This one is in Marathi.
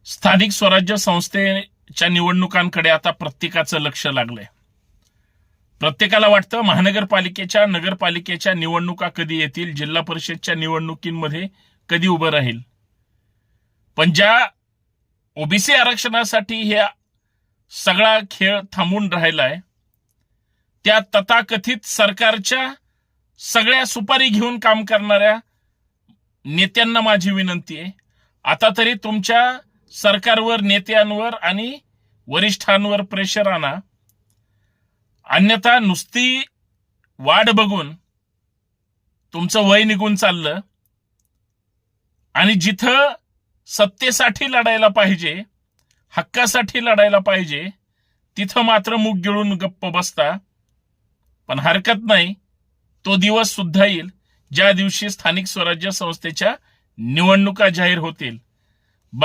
स्थानिक स्वराज्य संस्थेच्या निवडणुकांकडे आता प्रत्येकाचं लक्ष लागलंय. प्रत्येकाला वाटतं महानगरपालिकेच्या नगरपालिकेच्या निवडणुका कधी येतील, जिल्हा परिषदच्या निवडणुकींमध्ये कधी उभं राहील. पण ज्या ओबीसी आरक्षणासाठी ह्या सगळा खेळ थांबून राहिलाय, त्या तथाकथित सरकारच्या सगळ्या सुपारी घेऊन काम करणाऱ्या नेत्यांना माझी विनंती आहे, आता तरी तुमच्या सरकारवर, नेत्यांवर आणि वरिष्ठांवर प्रेशर आणा. अन्यथा नुसती वाट बघून तुमचं वय निघून चाललं आणि जिथं सत्तेसाठी लढायला पाहिजे, हक्कासाठी लढायला पाहिजे, तिथं मात्र मुग गिळून गप्प बसता. पण हरकत नाही, तो दिवस सुद्धा येईल ज्या दिवशी स्थानिक स्वराज्य संस्थेच्या निवडणुका जाहीर होतील.